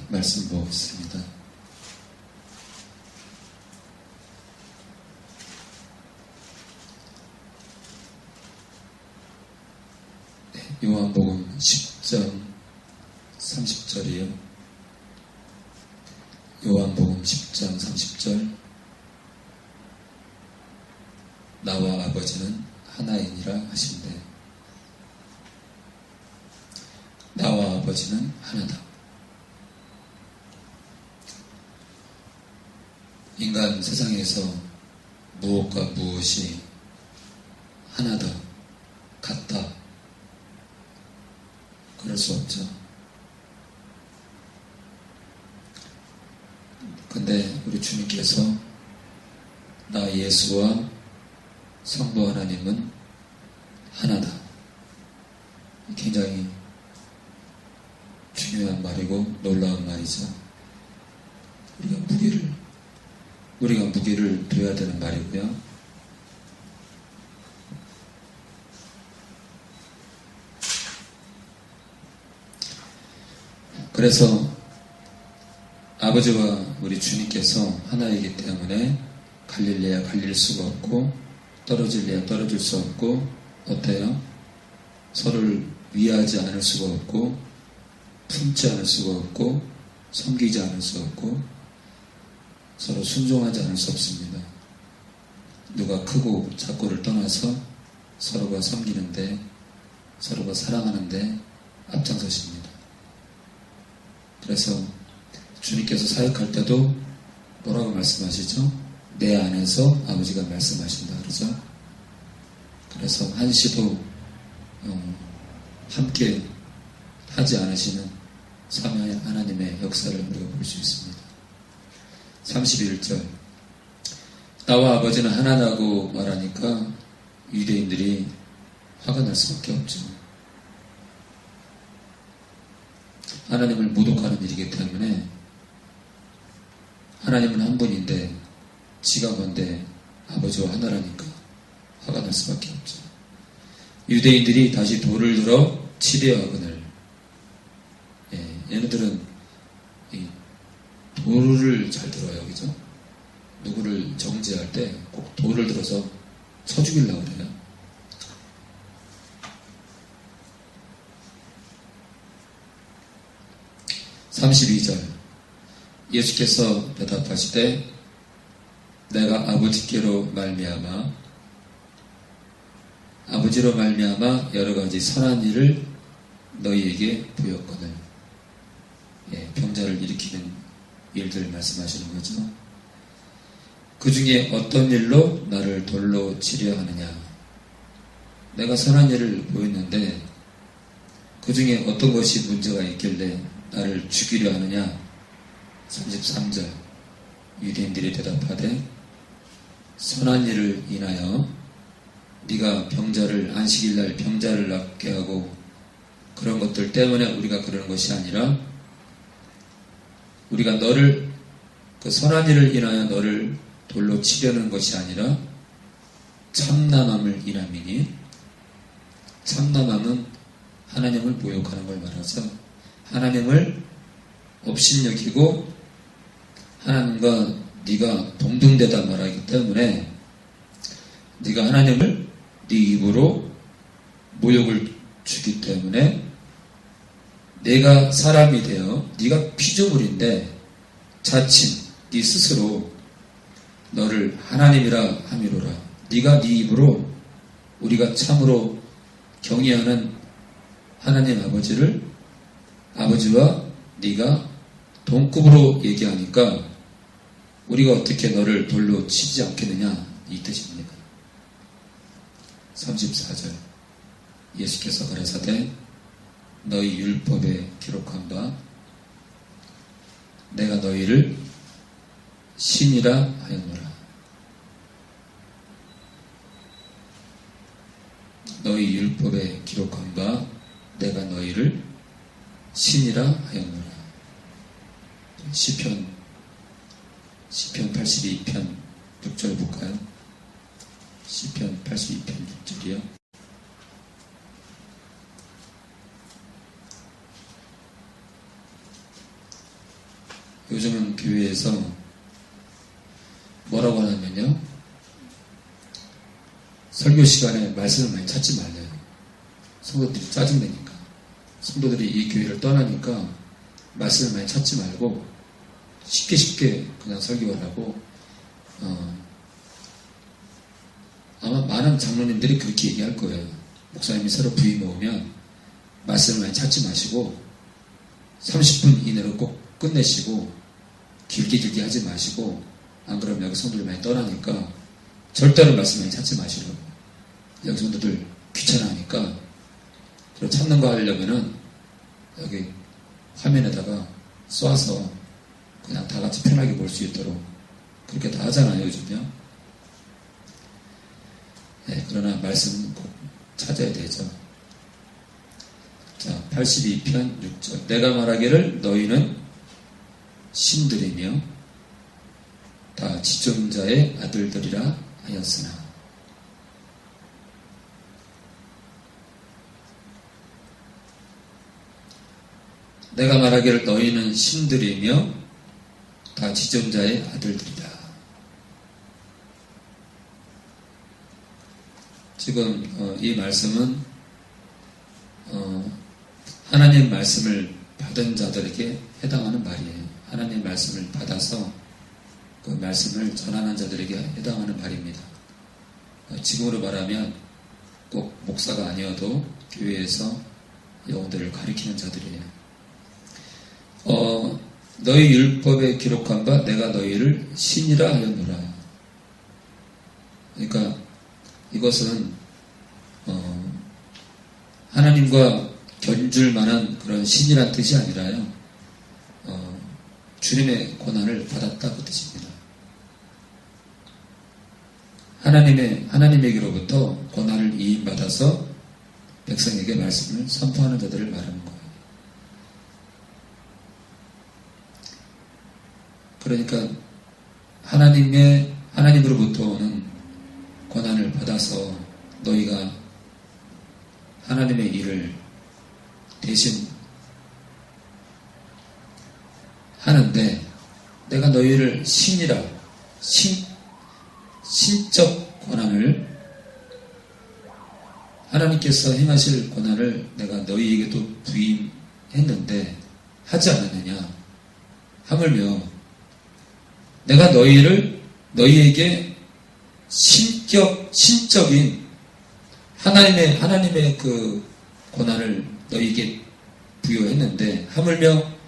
말씀 보겠습니다. 요한복음 10장 30절이요. 요한복음 10장 30절. 나와 아버지는 하나이니라 하신대. 나와 아버지는 하나다. 인간 세상에서 무엇과 무엇이 하나다, 같다, 그럴 수 없죠. 근데 우리 주님께서 나 예수와 성부 하나님은 하나다. 굉장히 중요한 말이고 놀라운 말이죠. 우리가 무게를 둬야 되는 말이고요. 그래서 아버지와 우리 주님께서 하나이기 때문에 갈릴래야 갈릴 수가 없고 떨어질래야 떨어질 수 없고 어때요? 서로를 위하지 않을 수가 없고 품지 않을 수가 없고 섬기지 않을 수 없고 서로 순종하지 않을 수 없습니다. 누가 크고 작고를 떠나서 서로가 섬기는데 서로가 사랑하는데 앞장서십니다. 그래서 주님께서 사역할 때도 뭐라고 말씀하시죠? 내 안에서 아버지가 말씀하신다 그러죠. 그래서 한시도 함께 하지 않으시는 삼위 하나님의 역사를 우리가 볼 수 있습니다. 31절. 나와 아버지는 하나라고 말하니까 유대인들이 화가 날 수밖에 없죠. 하나님을 모독하는 일이기 때문에 하나님은 한 분인데 지가 뭔데 아버지와 하나라니까 화가 날 수밖에 없죠. 유대인들이 다시 돌을 들어 치려하거늘. 얘네들은 돌을 잘 들어요, 그죠? 누구를 정죄할 때 꼭 돌을 들어서 쳐 죽이려고 그래요. (32절) 예수께서 대답하시되 내가 아버지께로 말미암아 아버지로 말미암아 여러 가지 선한 일을 너희에게 보였거늘. 병자를 일으키는 일들 말씀하시는 거죠. 그 중에 어떤 일로 나를 돌로 치려 하느냐. 내가 선한 일을 보였는데 그 중에 어떤 것이 문제가 있길래 나를 죽이려 하느냐. 33절 유대인들이 대답하되 선한 일을 인하여 네가 병자를 안식일날 병자를 낫게 하고 그런 것들 때문에 우리가 그러는 것이 아니라 우리가 너를 그 선한 일을 인하여 너를 돌로 치려는 것이 아니라 참남함을 인함이니. 참남함은 하나님을 모욕하는 걸 말하죠. 하나님을 업신여기고 하나님과 네가 동등되다 말하기 때문에 네가 하나님을 네 입으로 모욕을 주기 때문에 내가 사람이 되어 네가 피조물인데 자칭 네 스스로 너를 하나님이라 함이로라. 네가 네 입으로 우리가 참으로 경외하는 하나님 아버지를 아버지와 네가 동급으로 얘기하니까 우리가 어떻게 너를 돌로 치지 않겠느냐 이 뜻입니다. 34절 예수께서 가라사대 너희 율법에 기록한 바 내가 너희를 신이라 하였노라. 너희 율법에 기록한 바 내가 너희를 신이라 하였노라. 시편 82편 6절 볼까요? 시편 82편 6절이요. 요즘은 교회에서 뭐라고 하냐면요, 설교 시간에 말씀을 많이 찾지 말래요. 성도들이 짜증내니까. 성도들이 이 교회를 떠나니까 말씀을 많이 찾지 말고 쉽게 그냥 설교를 하고, 아마 많은 장로님들이 그렇게 얘기할 거예요. 목사님이 새로 부임 오면 말씀을 많이 찾지 마시고 30분 이내로 꼭 끝내시고 길게 하지 마시고, 안 그러면 여기 성도들이 많이 떠나니까 절대로 말씀 많이 찾지 마시라고. 여기 성도들 귀찮아하니까. 그리고 찾는 거 하려면은 여기 화면에다가 쏴서 그냥 다 같이 편하게 볼 수 있도록 그렇게 다 하잖아요, 요즘요. 네, 그러나 말씀은 꼭 찾아야 되죠. 자, 82편 6절. 내가 말하기를 너희는 신들이며 다 지존자의 아들들이라 하였으나. 내가 말하기를 너희는 신들이며 다 지존자의 아들들이다. 지금 이 말씀은 하나님 말씀을 받은 자들에게 해당하는 말이에요. 하나님 말씀을 받아서 그 말씀을 전하는 자들에게 해당하는 말입니다. 지금으로 말하면 꼭 목사가 아니어도 교회에서 영혼들을 가리키는 자들이에요. 너희 율법에 기록한 바 내가 너희를 신이라 하였노라. 그러니까 이것은 하나님과 견줄 만한 그런 신이란 뜻이 아니라요, 주님의 고난을 받았다 그 뜻입니다. 하나님에게로부터 고난을 이임받아서 백성에게 말씀을 선포하는 자들을 말하는 거예요. 그러니까 하나님으로부터 오는 고난을 받아서 너희가 하나님의 일을 대신 하는데, 내가 너희를 신이라, 신적 고난을, 하나님께서 행하실 고난을 내가 너희에게도 부임했는데 하지 않았느냐 하물며 내가 너희에게 신적인 하나님의 그 고난을 너희에게 부여했는데, 하물며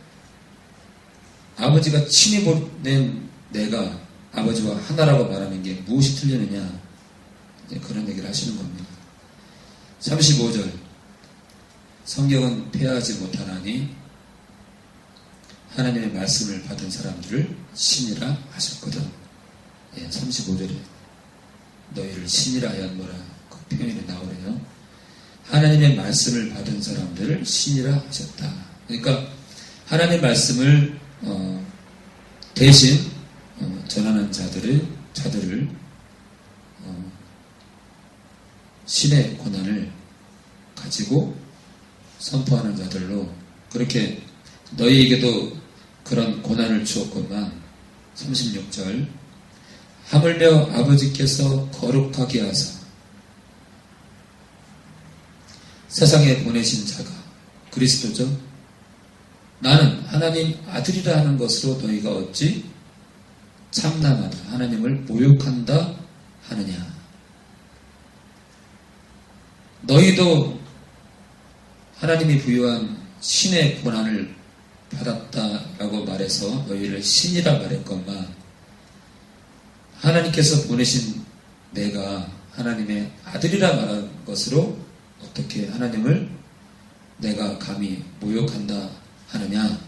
아버지가 친히 보낸 내가 아버지와 하나라고 말하는 게 무엇이 틀리느냐, 그런 얘기를 하시는 겁니다. 35절. 성경은 폐하지 못하나니 하나님의 말씀을 받은 사람들을 신이라 하셨거든. 35절에 너희를 신이라 하였노라 그 표현이 나오네요. 하나님의 말씀을 받은 사람들을 신이라 하셨다. 그러니까 하나님의 말씀을 대신 전하는 자들을 신의 고난을 가지고 선포하는 자들로, 그렇게 너희에게도 그런 고난을 주었건만 36절. 하물며 아버지께서 거룩하게 하사 세상에 보내신 자가 그리스도죠. 나는 하나님 아들이라 하는 것으로 너희가 어찌 참남하다, 하나님을 모욕한다 하느냐. 너희도 하나님이 부여한 신의 고난을 받았다라고 말해서 너희를 신이라 말했건만, 하나님께서 보내신 내가 하나님의 아들이라 말한 것으로 어떻게 하나님을 내가 감히 모욕한다 하느냐.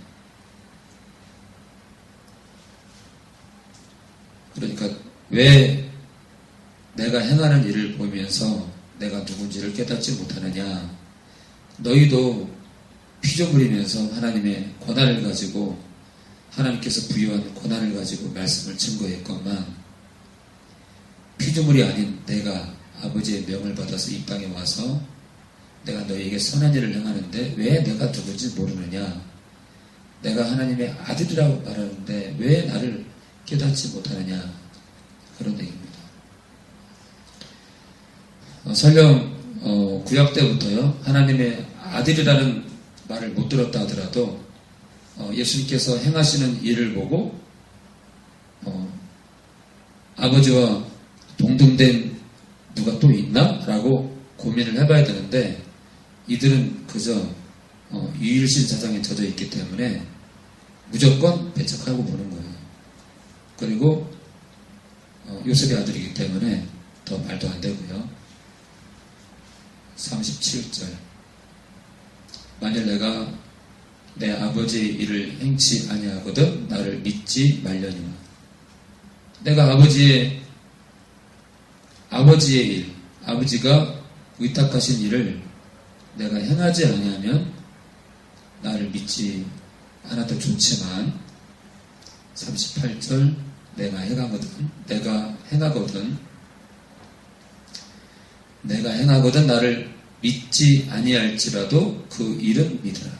그러니까 왜 내가 행하는 일을 보면서 내가 누군지를 깨닫지 못하느냐. 너희도 피조물이면서 하나님의 고난을 가지고, 하나님께서 부여한 고난을 가지고 말씀을 증거했건만, 피조물이 아닌 내가 아버지의 명을 받아서 이 땅에 와서 내가 너희에게 선한 일을 행하는데 왜 내가 누군지 모르느냐. 내가 하나님의 아들이라고 말하는데 왜 나를 깨닫지 못하느냐, 그런 얘기입니다. 설령 구약 때부터요 하나님의 아들이라는 말을 못 들었다 하더라도 예수님께서 행하시는 일을 보고 아버지와 동등된 누가 또 있나? 라고 고민을 해봐야 되는데, 이들은 그저 유일신 사상에 젖어 있기 때문에 무조건 배척하고 보는 거예요. 그리고 요셉의 아들이기 때문에 더 말도 안 되고요. 37절, 만일 내가 내 아버지의 일을 행치 아니하거든 나를 믿지 말려니와. 내가 아버지의 일, 아버지가 위탁하신 일을 내가 행하지 아니하면 나를 믿지 않아도 좋지만, 38절, 내가 행하거든 나를 믿지 아니할지라도 그 일은 믿으라.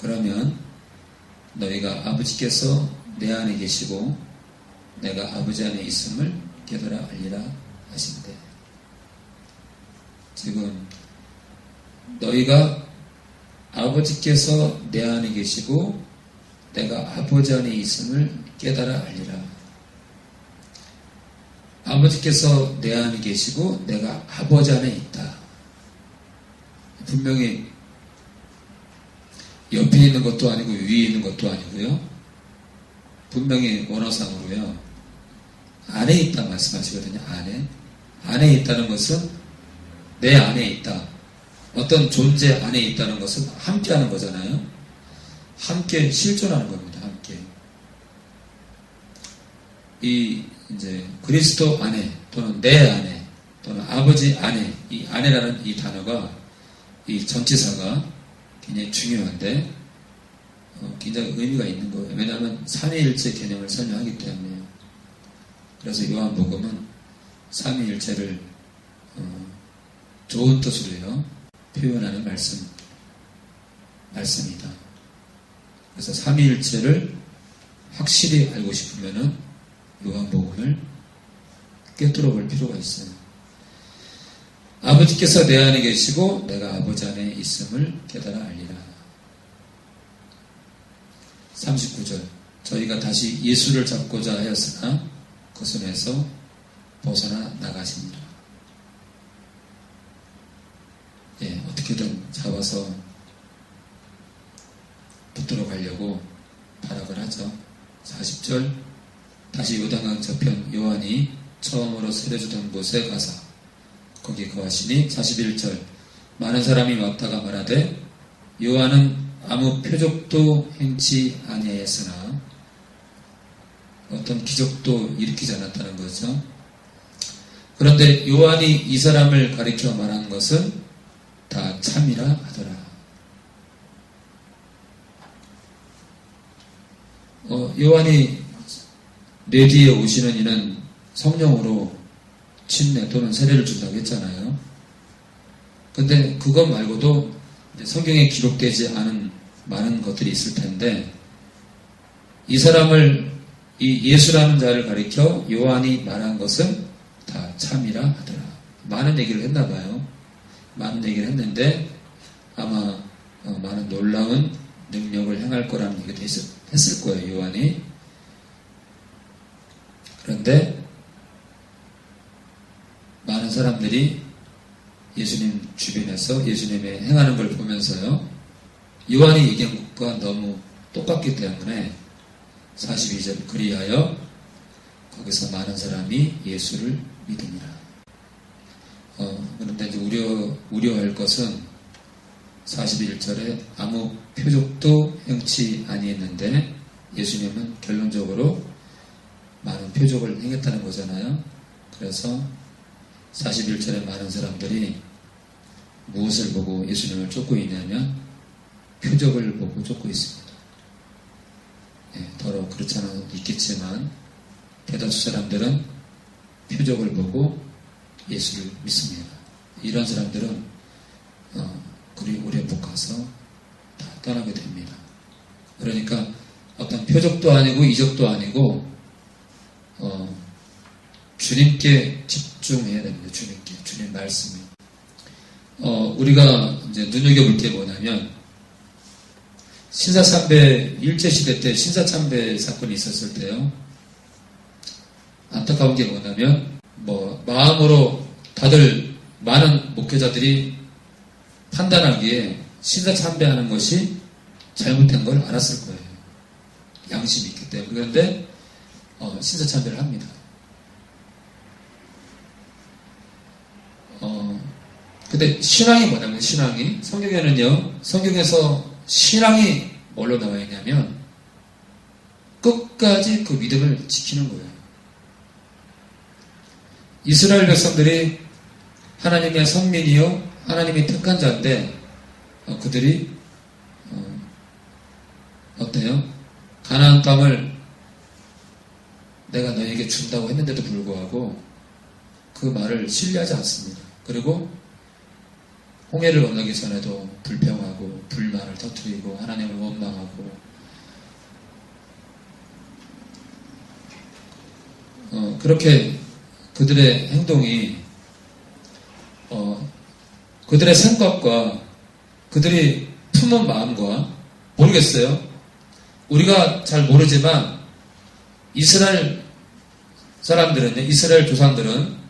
그러면 너희가 아버지께서 내 안에 계시고 내가 아버지 안에 있음을 깨달아 알리라 하신대. 지금 너희가 아버지께서 내 안에 계시고 내가 아버지 안에 있음을 깨달아 알리라. 아버지께서 내 안에 계시고 내가 아버지 안에 있다. 분명히 옆에 있는 것도 아니고 위에 있는 것도 아니고요. 분명히 원어상으로요, 안에 있다 말씀하시거든요. 안에 있다는 것은 내 안에 있다. 어떤 존재 안에 있다는 것은 함께 하는 거잖아요. 함께 실존하는 겁니다. 함께. 이제 그리스도 안에, 또는 내 안에, 또는 아버지 안에, 이 안에라는 이 단어가, 이 전치사가 굉장히 중요한데, 굉장히 의미가 있는 거예요. 왜냐하면 삼위일체 개념을 설명하기 때문에요. 그래서 요한복음은 삼위일체를 좋은 뜻으로요 표현하는 말씀이다. 그래서 삼위일체를 확실히 알고 싶으면은 요한복음을 꿰뚫어 볼 필요가 있어요. 아버지께서 내 안에 계시고 내가 아버지 안에 있음을 깨달아 알리라. 39절, 저희가 다시 예수를 잡고자 하였으나 그 손에서 벗어나 나가시니라. 어떻게든 잡아서 붙들어 가려고 발악을 하죠. 40절, 다시 요단강 저편 요한이 처음으로 세례주던 곳에 가사 거기 거하시니. 41절, 많은 사람이 왔다가 말하되 요한은 아무 표적도 행치 아니하였으나, 어떤 기적도 일으키지 않았다는 거죠. 그런데 요한이 이 사람을 가리켜 말한 것은 다 참이라 하더라. 요한이 내 뒤에 오시는 이는 성령으로 침례 또는 세례를 준다고 했잖아요. 근데 그것 말고도 성경에 기록되지 않은 많은 것들이 있을 텐데, 이 사람을, 이 예수라는 자를 가리켜 요한이 말한 것은 다 참이라 하더라. 많은 얘기를 했나 봐요. 많은 얘기를 했는데 아마 많은 놀라운 능력을 행할 거라는 얘기도 했을 거예요, 요한이. 그런데 많은 사람들이 예수님 주변에서 예수님의 행하는 걸 보면서요, 요한이 얘기한 것과 너무 똑같기 때문에 42절, 그리하여 거기서 많은 사람이 예수를 믿으니라. 그런데 이제 우려할 것은 41절에 아무 표적도 행치 아니했는데, 예수님은 결론적으로 많은 표적을 행했다는 거잖아요. 그래서 41절에 많은 사람들이 무엇을 보고 예수님을 쫓고 있냐면 표적을 보고 쫓고 있습니다. 더러 그렇지 않아도 있겠지만 대다수 사람들은 표적을 보고 예수를 믿습니다. 이런 사람들은 그리 오래 못 가서 다 떠나게 됩니다. 그러니까 어떤 표적도 아니고 이적도 아니고 주님께 집중해야 됩니다. 주님께, 주님 말씀에. 우리가 이제 눈여겨볼 게 뭐냐면 신사참배 일제시대 때 신사참배 사건이 있었을 때요. 안타까운 게 뭐냐면 마음으로 다들 많은 목회자들이 판단하기에 신사참배하는 것이 잘못된 걸 알았을 거예요. 양심이 있기 때문에. 그런데 신사참배를 합니다. 근데 신앙이 뭐냐면 신앙이 성경에는요. 성경에서 신앙이 뭘로 나와 있냐면 끝까지 그 믿음을 지키는 거예요. 이스라엘 백성들이 하나님의 성민이요 하나님이 택한 자인데 그들이 어때요? 가나안 땅을 내가 너에게 준다고 했는데도 불구하고 그 말을 신뢰하지 않습니다. 그리고 홍해를 건너기 전에도 불평하고 불만을 터뜨리고 하나님을 원망하고 그렇게 그들의 행동이 그들의 생각과 그들이 품은 마음과 모르겠어요. 우리가 잘 모르지만 이스라엘 사람들은요, 이스라엘 조상들은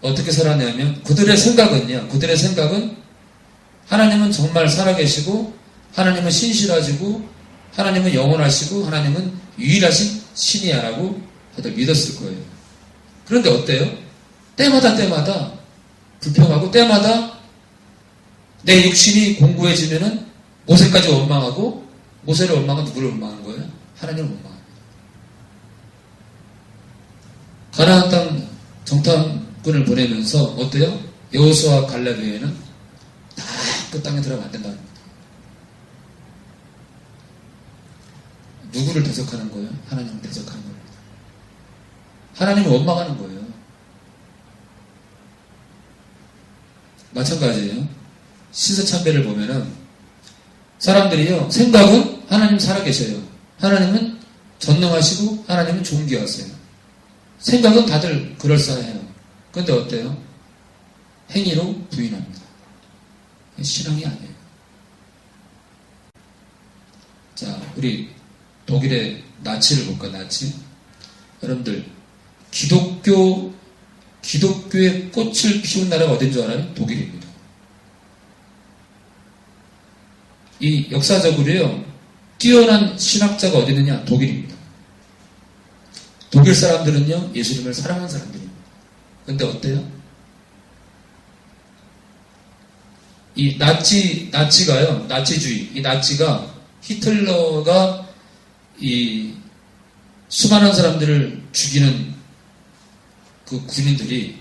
어떻게 살았냐면 그들의 생각은 하나님은 정말 살아계시고 하나님은 신실하시고 하나님은 영원하시고 하나님은 유일하신 신이야라고 다들 믿었을 거예요. 그런데 어때요? 때마다 불평하고 때마다 내 육신이 공고해지면은 모세까지 원망하고 모세를 원망하고 누구를 원망한 거예요? 하나님을 원망합니다. 가나안 땅 정탐꾼을 보내면서 어때요? 여호수아 갈렙 외에는 다 그 땅에 들어가면 안 된다는 겁니다. 누구를 대적하는 거예요? 하나님을 대적하는 겁니다. 하나님을 원망하는 거예요. 마찬가지예요. 신사참배를 보면은 사람들이요 생각은 하나님 살아계셔요. 하나님은 전능하시고 하나님은 존귀하세요. 생각은 다들 그럴싸해요. 그런데 어때요? 행위로 부인합니다. 신앙이 아니에요. 자, 우리 독일의 나치를 볼까? 나치. 여러분들 기독교의 꽃을 피운 나라가 어딘 줄 알아요? 독일입니다. 이 역사적으로요 뛰어난 신학자가 어디 있느냐? 독일입니다. 독일 사람들은요 예수님을 사랑하는 사람들입니다. 근데 어때요? 이 나치가요 나치주의 이 나치가 히틀러가 이 수많은 사람들을 죽이는 그 군인들이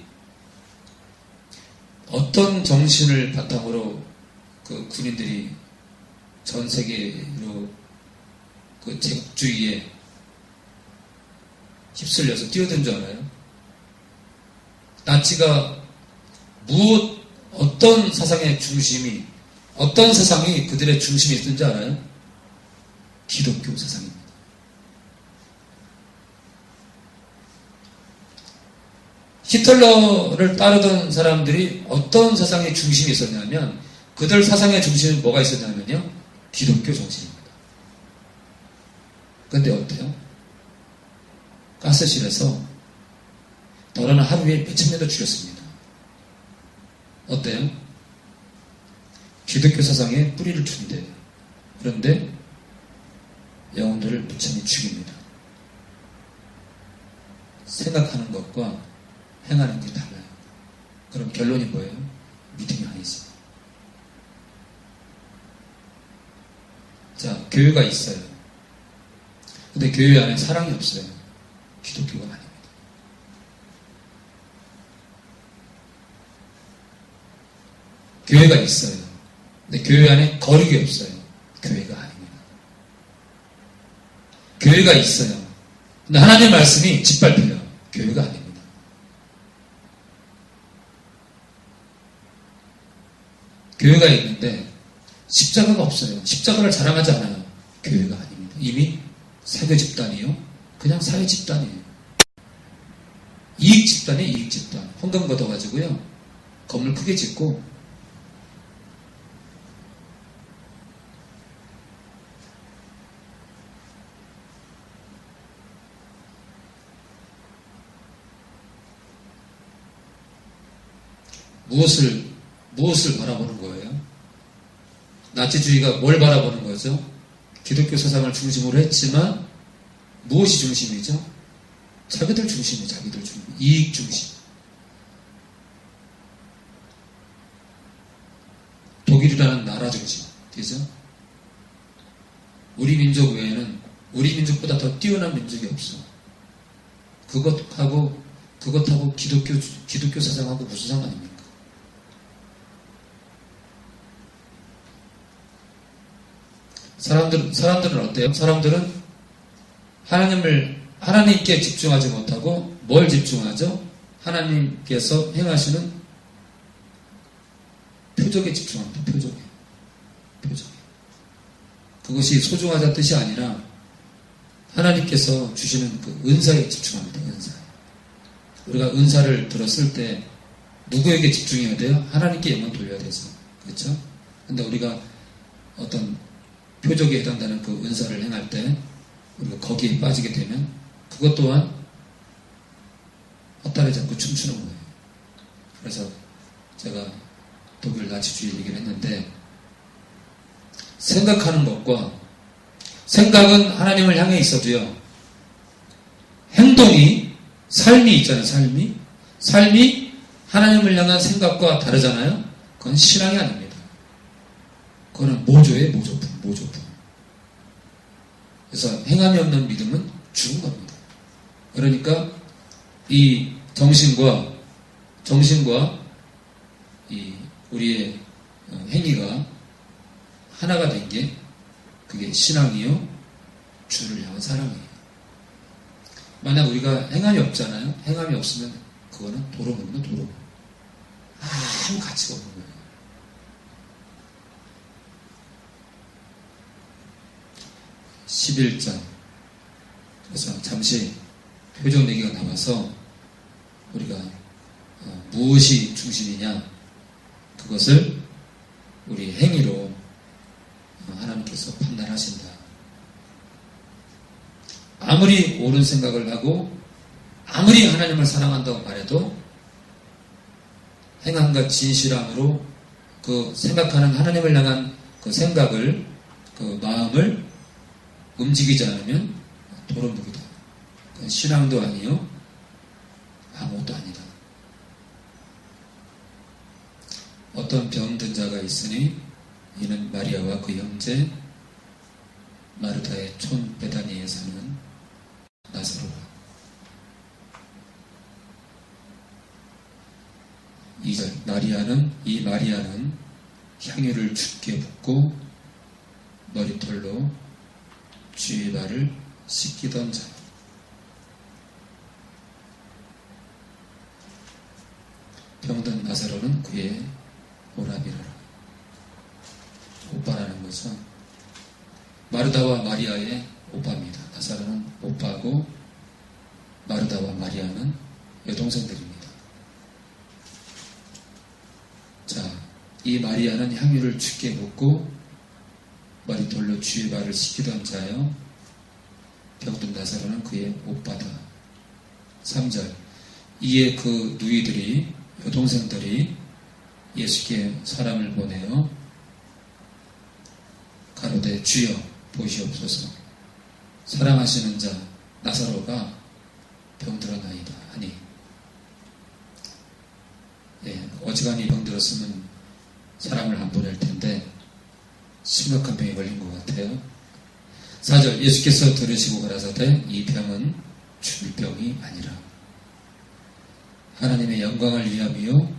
어떤 정신을 바탕으로 그 군인들이 전 세계로 그 제국주의에 휩쓸려서 뛰어든 줄 알아요? 나치가 어떤 사상의 중심이, 어떤 세상이 그들의 중심이 있던지 알아요? 기독교 세상입니다. 히틀러를 따르던 사람들이 어떤 세상의 중심이 있었냐면 그들 사상의 중심에 뭐가 있었냐면요 기독교 정신입니다. 그런데 어때요? 가스실에서 너는 하루에 몇천 명도 죽였습니다. 어때요? 기독교 사상에 뿌리를 둔대요. 그런데 영혼들을 무참히 죽입니다. 생각하는 것과 행하는 게 달라요. 그럼 결론이 뭐예요? 믿음이 아니지. 자, 교회가 있어요. 근데 교회 안에 사랑이 없어요. 기독교가 아닙니다. 교회가 있어요. 근데 교회 안에 거룩이 없어요. 교회가 아닙니다. 교회가 있어요. 근데 하나님의 말씀이 짓밟혀요. 교회가 아닙니다. 교회가 있는데 십자가가 없어요. 십자가를 자랑하지 않아요. 교회가 아닙니다. 이미 사교 집단이요. 그냥 사회 집단이에요. 이익 집단이에요. 이익 집단. 헌금 걷어가지고요. 건물 크게 짓고 무엇을 바라보는 거예요? 나치주의가 뭘 바라보는 거죠? 기독교 사상을 중심으로 했지만 무엇이 중심이죠? 자기들 중심이에요. 자기들 중심. 이익 중심. 독일이라는 나라 중심. 그죠? 우리 민족 외에는 우리 민족보다 더 뛰어난 민족이 없어. 그것하고 기독교 사상하고 무슨 상관입니까? 사람들은 어때요? 사람들은 하나님께 집중하지 못하고 뭘 집중하죠? 하나님께서 행하시는 표적에 집중합니다. 표적에. 그것이 소중하다는 뜻이 아니라 하나님께서 주시는 그 은사에 집중합니다. 은사. 우리가 은사를 들었을 때 누구에게 집중해야 돼요? 하나님께 영광 돌려야 되죠. 그렇죠? 근데 우리가 어떤 표적에 해당되는 그 은사를 행할 때 우리가 거기에 빠지게 되면 그것 또한 헛다리 잡고 춤추는 거예요. 그래서 제가 독일 나치주의 얘기를 했는데 생각하는 것과 생각은 하나님을 향해 있어도요. 행동이 삶이 있잖아요. 삶이 하나님을 향한 생각과 다르잖아요. 그건 신앙이 아닙니다. 그거는 모조예요. 모조품. 그래서 행함이 없는 믿음은 죽은 겁니다. 그러니까 이 정신과 이 우리의 행위가 하나가 된 게 그게 신앙이요 주를 향한 사랑이에요. 만약 우리가 행함이 없잖아요. 행함이 없으면 그거는 도로문이에요. 도로. 아무 가치가 없는 거예요. 11장. 그래서 잠시 표적 얘기가 나와서 우리가 무엇이 중심이냐 그것을 우리 행위로 하나님께서 판단하신다. 아무리 옳은 생각을 하고 아무리 하나님을 사랑한다고 말해도 행함과 진실함으로 그 생각하는 하나님을 향한 그 생각을 그 마음을 움직이지 않으면 도루묵이다. 그건 신앙도 아니요 아무것도 아니다. 어떤 병든 자가 있으니 이는 마리아와 그 형제 마르다의 촌 베다니에 사는 나사로라. 2절 이 마리아는 향유를 주께 붓고 머리털로 주의 발을 씻기던 자. 병든 나사로는 그의 오라비라라. 오빠라는 거죠. 마르다와 마리아의 오빠입니다. 나사로는 오빠고 마르다와 마리아는 여동생들입니다. 자, 이 마리아는 향유를 주께 붓고 머리털로 주의 발을 씻기던 자요. 병든 나사로는 그의 오빠다. 3절 이에 그 누이들이 여동생들이 예수께 사람을 보내어 가로되 주여 보시옵소서 사랑하시는 자 나사로가 병들었나이다 하니 어지간히 병들었으면 사람을 안 보낼 텐데 심각한 병에 걸린 것 같아요. 4절 예수께서 들으시고 가라사대 이 병은 죽을 병이 아니라 하나님의 영광을 위함이요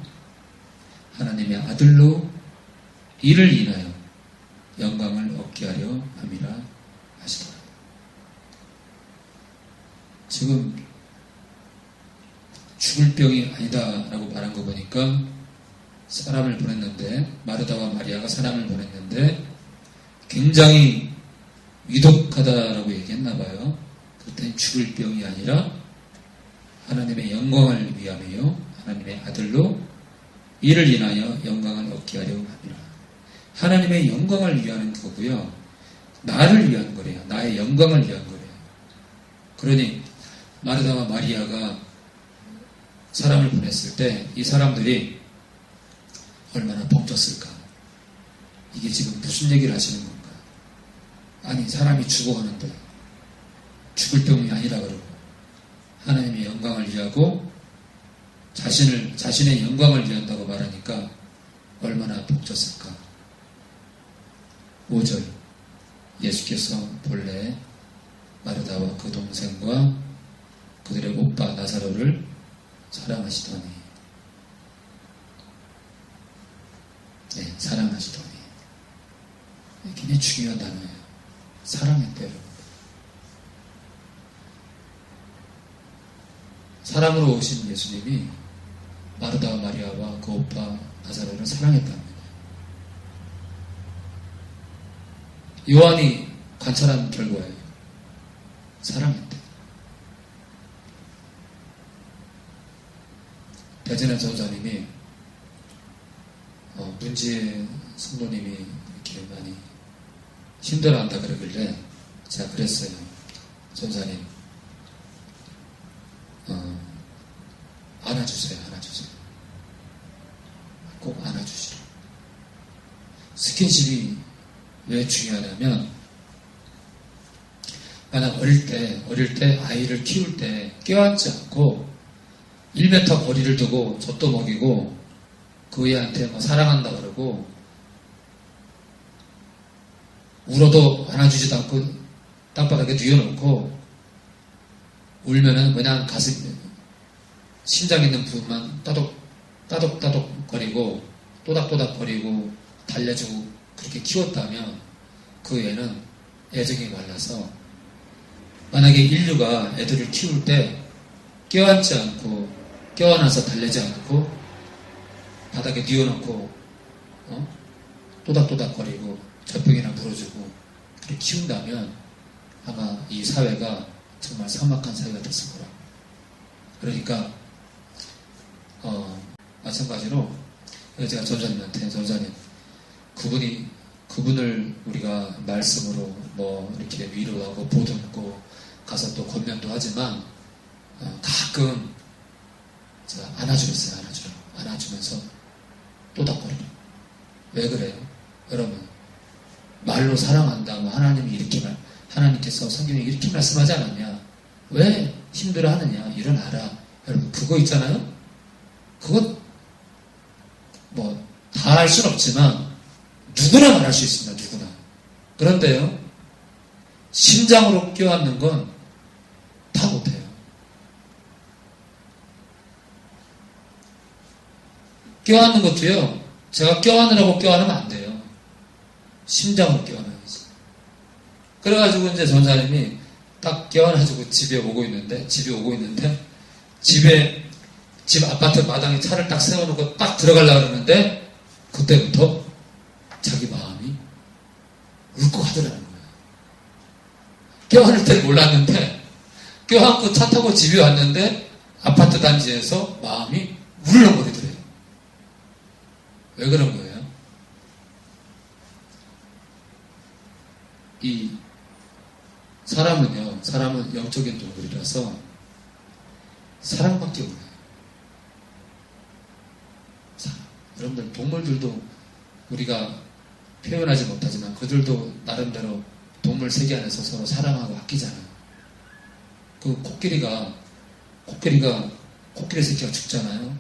하나님의 아들로 이를 인하여 영광을 얻게 하려 함이라 하시더라. 지금 죽을 병이 아니다라고 말한 거 보니까 사람을 보냈는데 마르다와 마리아가 사람을 보냈는데 굉장히 위독하다라고 얘기했나 봐요. 그랬더니 죽을 병이 아니라 하나님의 영광을 위함이요 하나님의 아들로 이를 인하여 영광을 얻게 하려고 합니다. 하나님의 영광을 위하는 거고요. 나를 위한 거래요. 나의 영광을 위한 거래요. 그러니 마르다와 마리아가 사람을 보냈을 때 이 사람들이 얼마나 벙쪘을까? 이게 지금 무슨 얘기를 하시는 건가? 아니 사람이 죽어가는데 죽을 병이 아니라 그러고 하나님의 영광을 위하고 자신의 영광을 위한다고 말하니까 얼마나 벅졌을까. 5절 예수께서 본래 마르다와 그 동생과 그들의 오빠 나사로를 사랑하시더니 사랑하시더니 굉장히 중요한 단어예요. 사랑했대요. 사랑으로 오신 예수님이 마르다와 마리아와 그 오빠 나사로를 사랑했답니다. 요한이 관찰한 결과예요. 사랑했대. 대전의 전사님이 문지의 성도님이 이렇게 많이 힘들어한다 그러길래 제가 그랬어요. 전사님 안아주세요. 꼭 안아주시라. 스킨십이 왜 중요하냐면 만약 어릴 때 아이를 키울 때 껴안지 않고 1m 거리를 두고 젖도 먹이고 그 애한테 사랑한다 그러고 울어도 안아주지도 않고 땅바닥에 뉘어놓고 울면은 그냥 가슴 심장 있는 부분만 따독따독 거리고 또닥또닥 거리고 달래주고 그렇게 키웠다면 그 애는 애정이 말라서 만약에 인류가 애들을 키울 때 껴안지 않고 껴안아서 달래지 않고 바닥에 뉘어놓고 또닥또닥 거리고 젖병이나 물어주고 그렇게 키운다면 아마 이 사회가 정말 삭막한 사회가 됐을 거라. 그러니까 마찬가지로 제가 전사님 그분을 우리가 말씀으로 이렇게 위로하고 보듬고 가서 또 권면도 하지만 가끔 제가 안아주겠어요. 안아주면서 또닥거리고. 왜 그래요? 여러분 말로 사랑한다 하나님께서 성경에 이렇게 말씀하지 않았냐? 왜 힘들어하느냐? 일어나라. 여러분 그거 있잖아요. 그거 다 할 수는 없지만 누구나 말할 수 있습니다. 누구나. 그런데요 심장으로 껴안는 건 다 못해요. 껴안는 것도요 제가 껴안으라고 껴안으면 안 돼요. 심장으로 껴안아야지. 그래가지고 이제 전사님이 딱 껴안아가지고 집에 오고 있는데 집 아파트 마당에 차를 딱 세워놓고 딱 들어가려고 그러는데 그때부터 자기 마음이 울컥하더라는 거예요. 껴안을 때는 몰랐는데 껴안고 차 타고 집에 왔는데 아파트 단지에서 마음이 울렁거리더래요. 왜 그런 거예요? 이 사람은 영적인 동물이라서 사랑밖에 없어요. 여러분들 동물들도 우리가 표현하지 못하지만 그들도 나름대로 동물 세계 안에서 서로 사랑하고 아끼잖아요. 그 코끼리 새끼가 죽잖아요.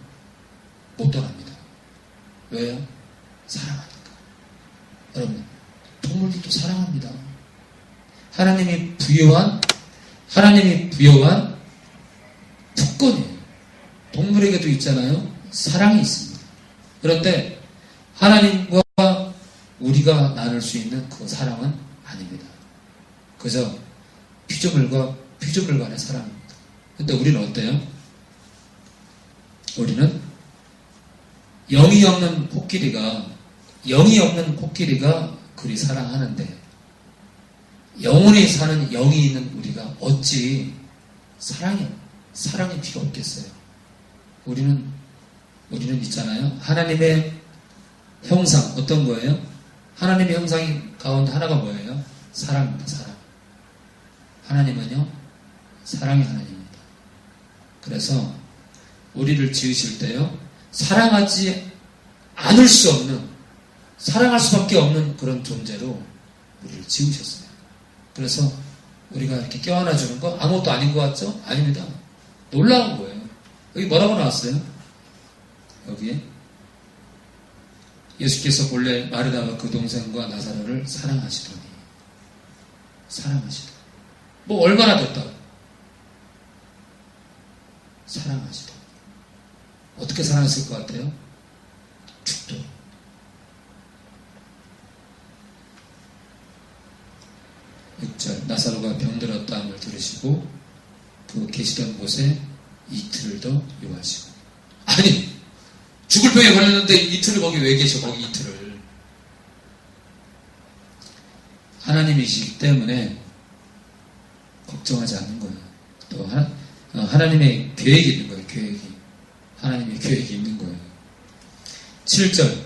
못 떠납니다. 왜요? 사랑하니까. 여러분 동물들도 사랑합니다. 하나님이 부여한 특권이에요. 동물에게도 있잖아요. 사랑이 있습니다. 그런데 하나님과 우리가 나눌 수 있는 그 사랑은 아닙니다. 그저 피조물간의 사랑입니다. 근데 우리는 어때요? 우리는 영이 없는 코끼리가 그리 사랑하는데 영원히 사는 영이 있는 우리가 어찌 사랑이 필요 없겠어요. 우리는 있잖아요. 하나님의 형상 어떤 거예요? 하나님의 형상이 가운데 하나가 뭐예요? 사랑입니다. 사랑. 하나님은요, 사랑의 하나님입니다. 그래서 우리를 지으실 때요, 사랑하지 않을 수 없는, 사랑할 수밖에 없는 그런 존재로 우리를 지으셨어요. 그래서 우리가 이렇게 껴안아 주는 거 아무것도 아닌 것 같죠? 아닙니다. 놀라운 거예요. 여기 뭐라고 나왔어요? 여기에 예수께서 본래 마르다와 그 동생과 나사로를 사랑하시더니 뭐 얼마나 됐다? 사랑하시더니 어떻게 사랑했을 것 같아요? 죽도록. 나사로가 병들었다함을 들으시고 그 계시던 곳에 이틀을 더 요하시고. 아니, 죽을 병에 걸렸는데 이틀을 거기 왜 계셔? 거기 이틀을. 하나님이시기 때문에 걱정하지 않는 거예요. 또 하나님의 계획이 있는 거예요. 하나님의 계획이 있는 거예요. 7절.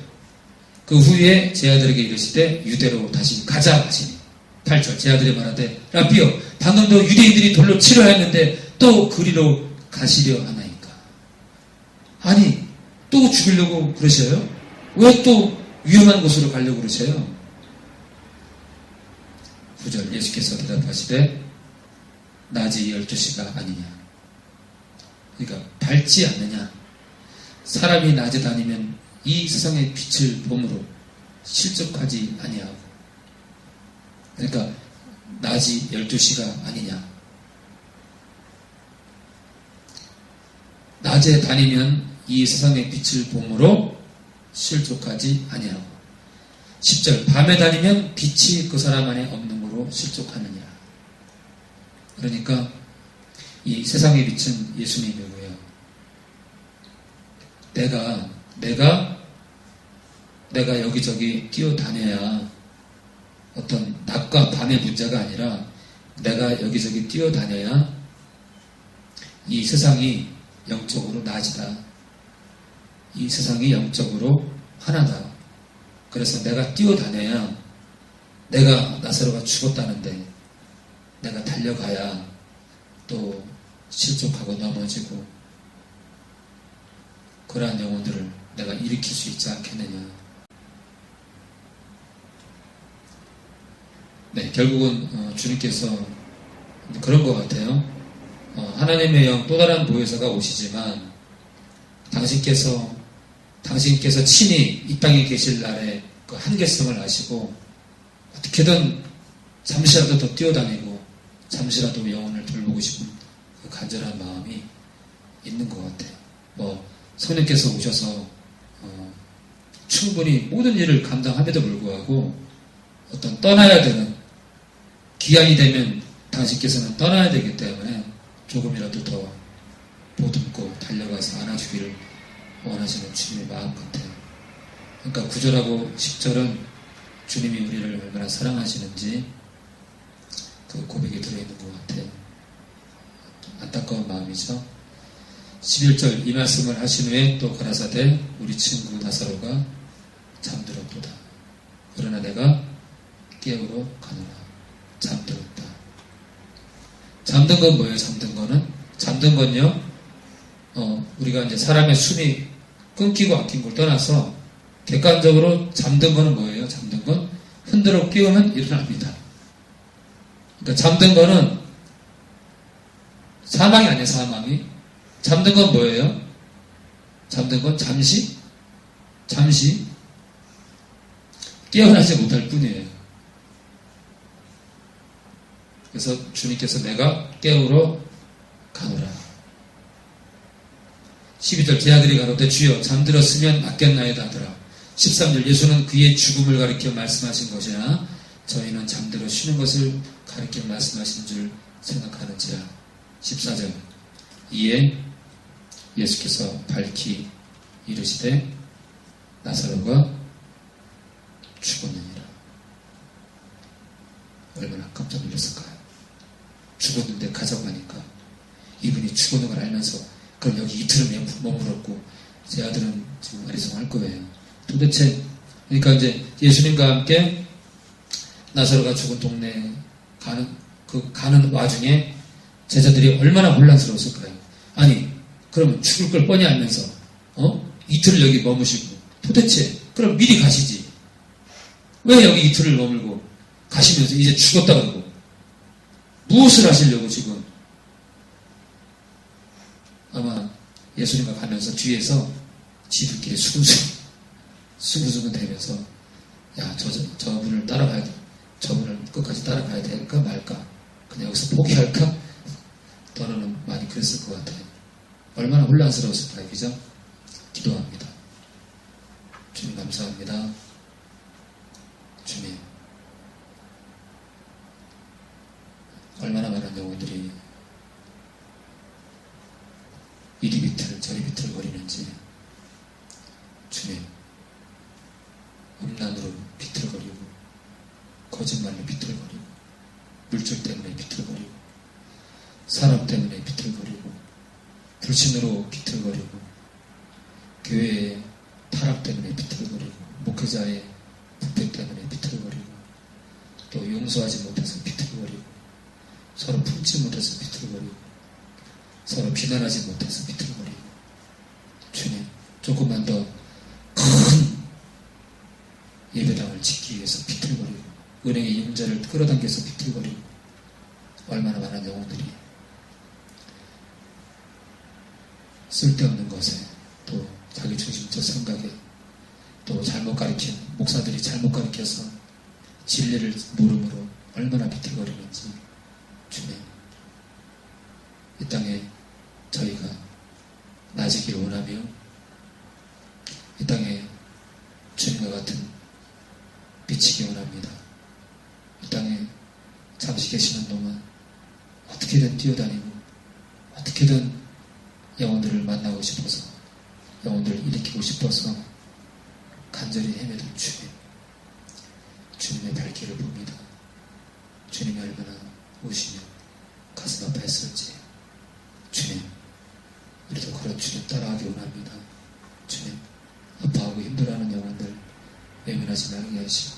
그 후에 제 아들에게 이르시되 유대로 다시 가자 하시니. 8절. 제 아들이 말하되 라비여, 방금도 유대인들이 돌로 치려 했는데 또 그리로 가시려 하나이까. 아니, 또 죽이려고 그러셔요? 왜 또 위험한 곳으로 가려고 그러셔요? 9절. 예수께서 대답하시되 낮이 12시가 아니냐. 그러니까 밝지 않느냐. 사람이 낮에 다니면 이 세상의 빛을 봄으로 실족하지 아니하고. 그러니까 낮이 12시가 아니냐. 낮에 다니면 이 세상의 빛을 봄으로 실족하지 아니하고. 10절. 밤에 다니면 빛이 그 사람 안에 없는으로 실족하느니라. 그러니까 이 세상의 빛은 예수님이고요. 내가 여기저기 뛰어다녀야 어떤 낮과 밤의 문제가 아니라 내가 여기저기 뛰어다녀야 이 세상이 영적으로 낮이다. 이 세상이 영적으로 하나다. 그래서 내가 뛰어다녀야 내가 나사로가 죽었다는데 내가 달려가야 또 실족하고 넘어지고 그러한 영혼들을 내가 일으킬 수 있지 않겠느냐. 네, 결국은 주님께서 그런 것 같아요. 하나님의 영 또 다른 보혜사가 오시지만 당신께서 친히 이 땅에 계실 날에 그 한계성을 아시고 어떻게든 잠시라도 더 뛰어다니고 잠시라도 영혼을 돌보고 싶은 그 간절한 마음이 있는 것 같아요. 성령께서 오셔서 충분히 모든 일을 감당함에도 불구하고 어떤 떠나야 되는 기한이 되면 당신께서는 떠나야 되기 때문에 조금이라도 더 보듬고 달려가서 안아주기를 원하시는 주님의 마음 같아요. 그러니까 9절하고 10절은 주님이 우리를 얼마나 사랑하시는지 그 고백이 들어있는 것 같아요. 안타까운 마음이죠. 11절. 이 말씀을 하신 후에 또 가라사대 우리 친구 나사로가 잠들었도다. 그러나 내가 깨우러 가노라. 잠들었다. 잠든 건 뭐예요? 잠든 건요, 우리가 이제 사람의 숨이 끊기고 아낀 걸 떠나서 객관적으로 잠든 거는 뭐예요? 잠든 건 흔들어 깨우면 일어납니다. 그러니까 잠든 거는 사망이 아니에요. 사망이. 잠든 건 뭐예요? 잠든 건 잠시 깨어나지 못할 뿐이에요. 그래서 주님께서 내가 깨우러 가노라. 12절. 제 아들이 가로되 주여 잠들었으면 낫겠나이다 하더라. 13절. 예수는 그의 죽음을 가리켜 말씀하신 것이나 저희는 잠들어 쉬는 것을 가리켜 말씀하신 줄 생각하는지라. 14절. 이에 예수께서 밝히 이르시되 나사로가 죽었느니라. 얼마나 깜짝 놀랐을까요? 죽었는데 가자고 하니까 이분이 죽었는 걸 알면서 그럼 여기 이틀은 머물었고 제 아들은 지금 아리송할 거예요. 도대체 그러니까 이제 예수님과 함께 나사로가 죽은 동네에 가는 와중에 제자들이 얼마나 혼란스러웠을까요? 아니 그러면 죽을 걸 뻔히 알면서 이틀을 여기 머무시고 도대체 그럼 미리 가시지 왜 여기 이틀을 머물고 가시면서 이제 죽었다 그러고 무엇을 하시려고 지금 아마 예수님과 가면서 뒤에서 지들끼리 수근수근 대면서 야 저분을 따라가야 돼 저분을 끝까지 따라가야 될까 말까 그냥 여기서 포기할까 떠나는 많이 그랬을 것 같아요. 얼마나 혼란스러웠을까요? 그죠? 기도합니다. 주님 감사합니다. 주님 얼마나 많은 영혼들이 이리 비틀 저리 비틀 거리는지 주님 음란으로 비틀거리고 거짓말로 비틀거리고 물질 때문에 비틀거리고 사람 때문에 비틀거리고 불신으로 비틀거리고 교회의 타락 때문에 비틀거리고 목회자의 부패 때문에 비틀거리고 또 용서하지 못해서 비틀거리고 서로 품지 못해서 비틀거리고 서로 비난하지 못해서 비틀거리고 주님 조금만 더 큰 예배당을 짓기 위해서 비틀거리고 은행의 임자를 끌어당겨서 비틀거리고 얼마나 많은 영혼들이 쓸데없는 것에 또 자기중심적 생각에 또 잘못 가르친 목사들이 잘못 가르쳐서 진리를 모름으로 얼마나 비틀거리는지 주님 이 땅에 저희가 나아지기를 원하며 이 땅에 주님과 같은 비치기 원합니다. 이 땅에 잠시 계시는 동안 어떻게든 뛰어다니고 어떻게든 영혼들을 만나고 싶어서 영혼들을 일으키고 싶어서 간절히 헤매던 주님 주님의 발길을 봅니다. 주님이 얼마나 오시며 가슴 아파했을지 주님 우리도 그런 주님 따라가기 원합니다. 주님 아파하고 힘들어하는 영혼들 외면하지 말게 하시고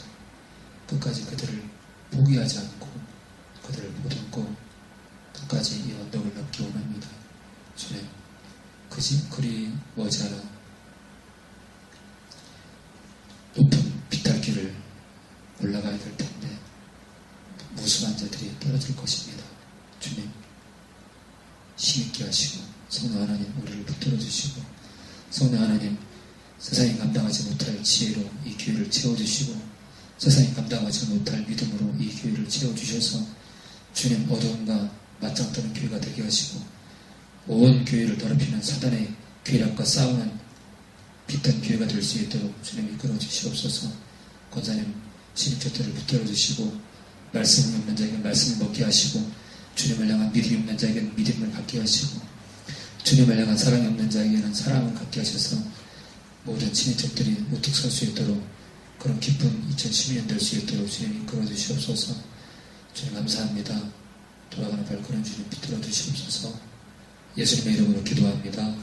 끝까지 그들을 포기하지 않고 그들을 보듬고 끝까지 이 언덕을 넘기 원합니다. 주님 그리 머지않아 높은 비탈길을 올라가야 될 텐데 무수한 자들이 떨어질 것입니다. 주님 힘있게 하시고 성령 하나님 우리를 붙들어 주시고 성령 하나님 세상이 감당하지 못할 지혜로 이 교회를 채워주시고 세상이 감당하지 못할 믿음으로 이 교회를 채워주셔서 주님 어두움과 맞짱 뜨는 교회가 되게 하시고 온 교회를 더럽히는 사단의 괴력과 싸우는 빛된 교회가 될 수 있도록 주님 이끌어 주시옵소서. 권사님 신입교태를 붙들어 주시고 말씀을 없는 자에게 말씀을 먹게 하시고 주님을 향한 믿음이 없는 자에게는 믿음을 갖게 하시고 주님을 향한 사랑이 없는 자에게는 사랑을 갖게 하셔서 모든 친인척들이 우뚝 설 수 있도록 그런 기쁜 2012년 될 수 있도록 주님 이끌어 주시옵소서. 주님 감사합니다. 돌아가는 발걸음 주님 붙들어 주시옵소서. 예수님의 이름으로 기도합니다.